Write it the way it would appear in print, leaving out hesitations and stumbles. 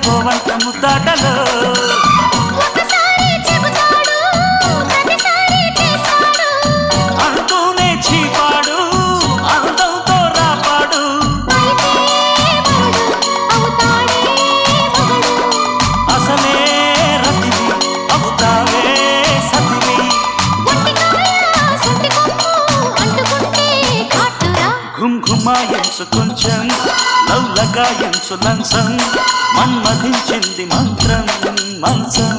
సరిపోవంత ముద్దాటలో అంటూనే చీపాడు అందంతో రాపాడు అసలే రతివి అవుతావే సతివి ఘుమ్ ఘుమాయించు కొంచెం లవ్లగాయించు లంసం మన్మధించింది మంత్రం మంచం